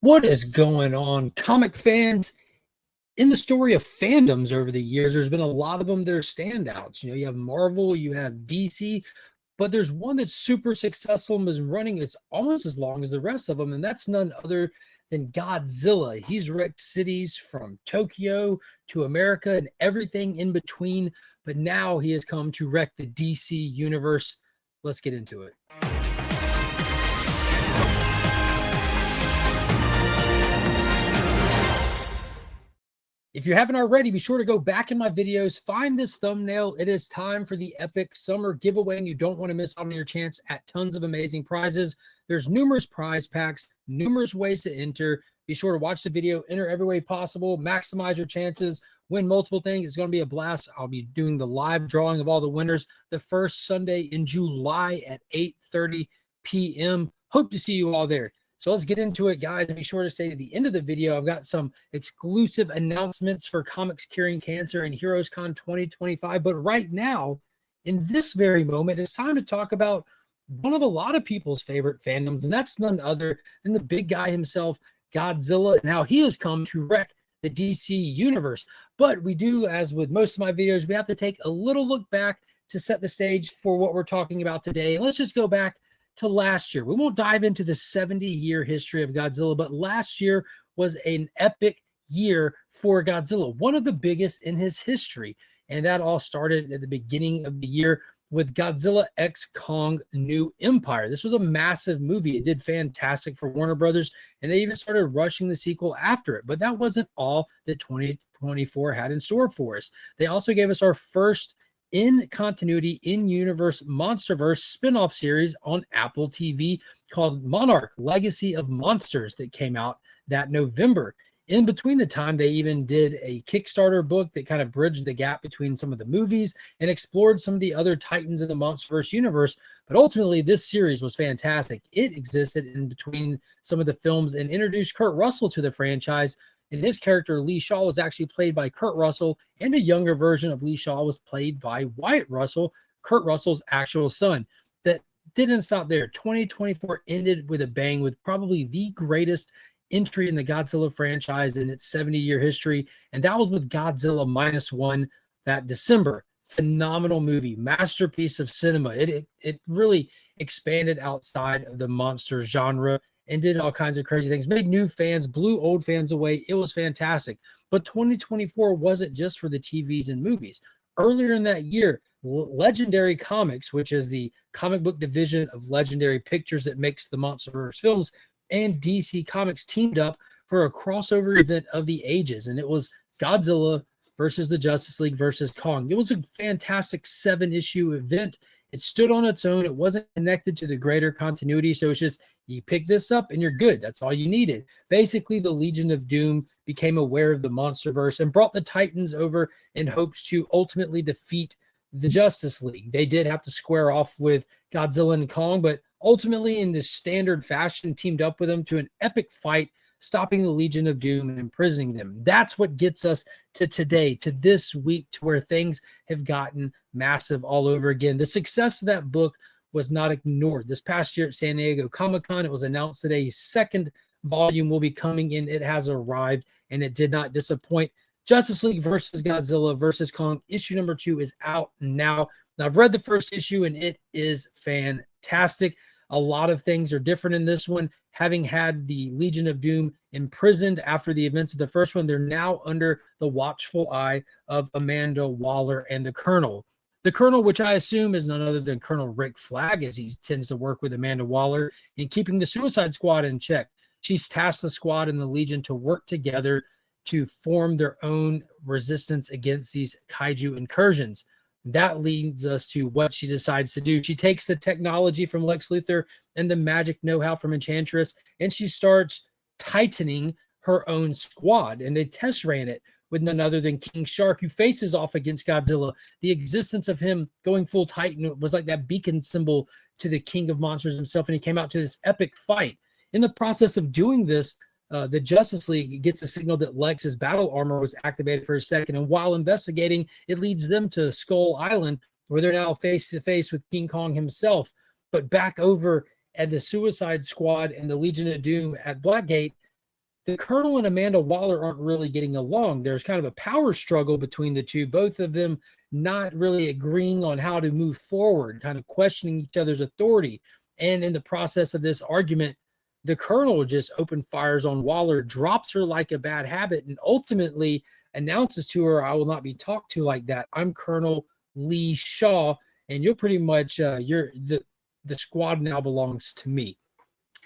What is going on, comic fans? In the story of fandoms over the years, there's been a lot of them that are standouts. You have Marvel, you have DC, but there's one that's super successful and been running as almost as long as the rest of them, and that's none other than Godzilla. He's wrecked cities from Tokyo to America and everything in between, but now he has come to wreck the DC universe. Let's get into it. If you haven't already, be sure to go back in my videos, find this thumbnail. It is time for the epic summer giveaway, and you don't want to miss out on your chance at tons of amazing prizes. There's numerous prize packs, numerous ways to enter. Be sure to watch the video, enter every way possible, maximize your chances, win multiple things. It's going to be a blast. I'll be doing the live drawing of all the winners the first Sunday in July at 8:30 p.m. Hope to see you all there. So let's get into it, guys. Be sure to stay to the end of the video. I've got some exclusive announcements for Comics Curing Cancer and HeroesCon 2025. But right now, in this very moment, it's time to talk about one of a lot of people's favorite fandoms, and that's none other than the big guy himself, Godzilla, and how he has come to wreck the DC universe. But we do, as with most of my videos, we have to take a little look back to set the stage for what we're talking about today. And let's just go back to last year. We won't dive into the 70-year history of Godzilla, but last year was an epic year for Godzilla, one of the biggest in his history. And that all started at the beginning of the year with Godzilla x Kong New Empire. This was a massive movie. It did fantastic for Warner Brothers, and they even started rushing the sequel after it. But that wasn't all that 2024 had in store for us. They also gave us our first in continuity, in universe MonsterVerse spin-off series on Apple TV called Monarch Legacy of Monsters that came out that November. In between the time, they even did a Kickstarter book that kind of bridged the gap between some of the movies and explored some of the other titans in the MonsterVerse universe. But ultimately, this series was fantastic. It existed in between some of the films and introduced Kurt Russell to the franchise. And his character, Lee Shaw, was actually played by Kurt Russell, and a younger version of Lee Shaw was played by Wyatt Russell, Kurt Russell's actual son. That didn't stop there. 2024 ended with a bang with probably the greatest entry in the Godzilla franchise in its 70-year history, and that was with Godzilla -1 that December. Phenomenal movie, masterpiece of cinema. It really expanded outside of the monster genre and did all kinds of crazy things, made new fans, blew old fans away. It was fantastic. But 2024 wasn't just for the TVs and movies. Earlier in that year, Legendary Comics, which is the comic book division of Legendary Pictures that makes the MonsterVerse films, and DC Comics teamed up for a crossover event of the ages. And it was Godzilla versus the Justice League versus Kong. It was a fantastic 7-issue event. It stood on its own. It wasn't connected to the greater continuity. So it's just, you pick this up and you're good. That's all you needed. Basically, the Legion of Doom became aware of the MonsterVerse and brought the Titans over in hopes to ultimately defeat the Justice League. They did have to square off with Godzilla and Kong, but ultimately, in this standard fashion, teamed up with them to an epic fight, stopping the Legion of Doom and imprisoning them. That's what gets us to today, to this week, to where things have gotten massive all over again. The success of that book was not ignored. This past year at San Diego Comic-Con, it was announced that a second volume will be coming in. It has arrived, and it did not disappoint. Justice League versus Godzilla versus Kong, issue number 2 is out now. Now, I've read the first issue, and it is fantastic. A lot of things are different in this one. Having had the Legion of Doom imprisoned after the events of the first one, they're now under the watchful eye of Amanda Waller and the Colonel. The Colonel, which I assume is none other than Colonel Rick Flag, as he tends to work with Amanda Waller in keeping the Suicide Squad in check. She's tasked the squad and the Legion to work together to form their own resistance against these kaiju incursions. That leads us to what she decides to do. She takes the technology from Lex Luthor and the magic know-how from Enchantress, and she starts tightening her own squad. And they test ran it with none other than King Shark, who faces off against Godzilla. The existence of him going full Titan was like that beacon symbol to the King of Monsters himself, and he came out to this epic fight. In the process of doing this, the Justice League gets a signal that Lex's battle armor was activated for a second, and while investigating, it leads them to Skull Island, where they're now face-to-face with King Kong himself. But back over at the Suicide Squad and the Legion of Doom at Blackgate, the Colonel and Amanda Waller aren't really getting along. There's kind of a power struggle between the two, both of them not really agreeing on how to move forward, kind of questioning each other's authority. And in the process of this argument, the Colonel just open fires on Waller, drops her like a bad habit, and ultimately announces to her, "I will not be talked to like that. I'm Colonel Lee Shaw, and you're pretty much the squad now belongs to me."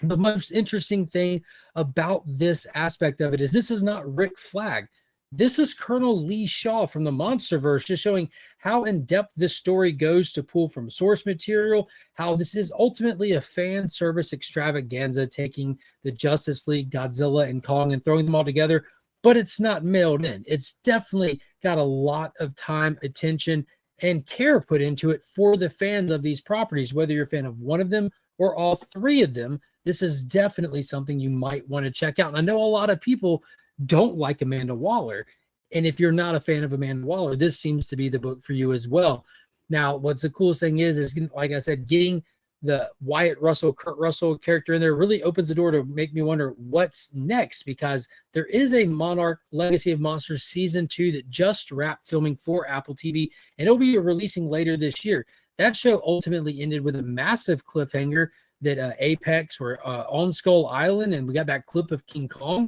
The most interesting thing about this aspect of it is this is not Rick Flag. This is Colonel Lee Shaw from the Monsterverse, just showing how in-depth this story goes to pull from source material, how this is ultimately a fan service extravaganza, taking the Justice League, Godzilla, and Kong and throwing them all together, but it's not mailed in. It's definitely got a lot of time, attention, and care put into it for the fans of these properties, whether you're a fan of one of them or all three of them. This is definitely something you might want to check out. And I know a lot of people don't like Amanda Waller. And if you're not a fan of Amanda Waller, this seems to be the book for you as well. Now, what's the coolest thing is, like I said, getting the Wyatt Russell, Kurt Russell character in there really opens the door to make me wonder what's next, because there is a Monarch Legacy of Monsters Season 2 that just wrapped filming for Apple TV, and it'll be releasing later this year. That show ultimately ended with a massive cliffhanger that Apex were on Skull Island, and we got that clip of King Kong.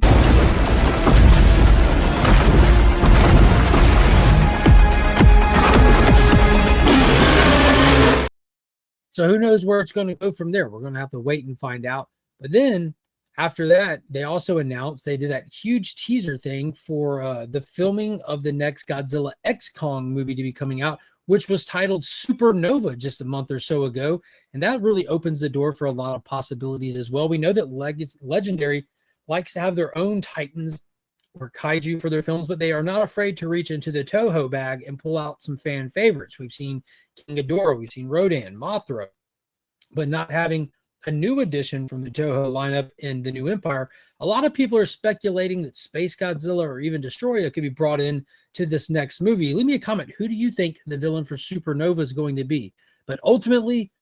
So who knows where it's going to go from there? We're going to have to wait and find out. But then after that, they also announced they did that huge teaser thing for the filming of the next Godzilla X Kong movie to be coming out, which was titled Supernova just a month or so ago. And that really opens the door for a lot of possibilities as well. We know that Legendary likes to have their own Titans or kaiju for their films, but they are not afraid to reach into the Toho bag and pull out some fan favorites. We've seen King Ghidorah, we've seen Rodan, Mothra, but not having a new addition from the Toho lineup in the New Empire. A lot of people are speculating that Space Godzilla or even Destroyer could be brought in to this next movie. Leave me a comment. Who do you think the villain for Supernova is going to be? But ultimately,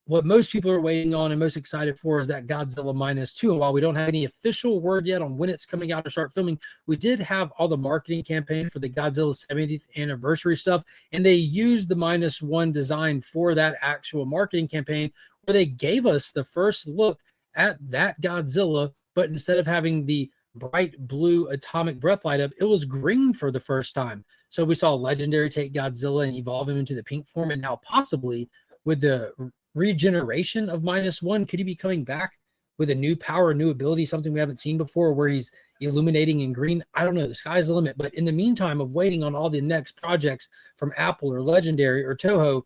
what most people are waiting on and most excited for is that Godzilla -2. And while we don't have any official word yet on when it's coming out to start filming, we did have all the marketing campaign for the Godzilla 70th anniversary stuff. And they used the -1 design for that actual marketing campaign, where they gave us the first look at that Godzilla, but instead of having the bright blue atomic breath light up, it was green for the first time. So we saw Legendary take Godzilla and evolve him into the pink form, and now possibly with the regeneration of -1, could he be coming back with a new power, a new ability, something we haven't seen before, where he's illuminating in green? I don't know. The sky's the limit. But in the meantime of waiting on all the next projects from Apple or Legendary or Toho,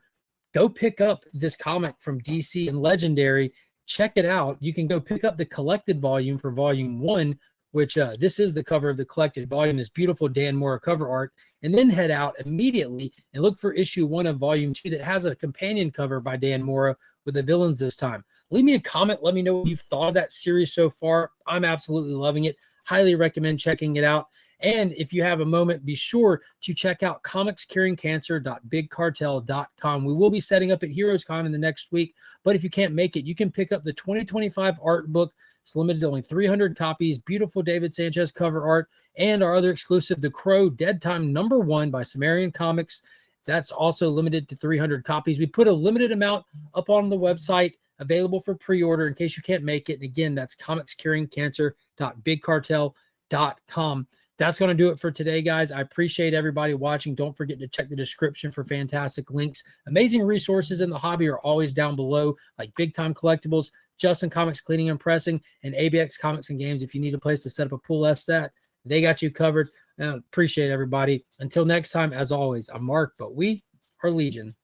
go pick up this comic from DC and Legendary. Check it out. You can go pick up the collected volume for volume 1, which this is the cover of the collected volume, this beautiful Dan Mora cover art, and then head out immediately and look for issue 1 of volume 2 that has a companion cover by Dan Mora with the villains this time. Leave me a comment. Let me know what you've thought of that series so far. I'm absolutely loving it. Highly recommend checking it out. And if you have a moment, be sure to check out comicscuringcancer.bigcartel.com. We will be setting up at HeroesCon in the next week, but if you can't make it, you can pick up the 2025 art book. It's limited to only 300 copies. Beautiful David Sanchez cover art, and our other exclusive, The Crow Dead Time #1 by Sumerian Comics. That's also limited to 300 copies. We put a limited amount up on the website available for pre-order in case you can't make it. And again, that's comicscuringcancer.bigcartel.com. That's going to do it for today, guys. I appreciate everybody watching. Don't forget to check the description for fantastic links. Amazing resources in the hobby are always down below, like Big Time Collectibles, JustinComicx Cleaning and Pressing, and ABX Comics and Games. If you need a place to set up a pool that, they got you covered. Appreciate everybody. Until next time, as always, I'm Mark, but we are Legion.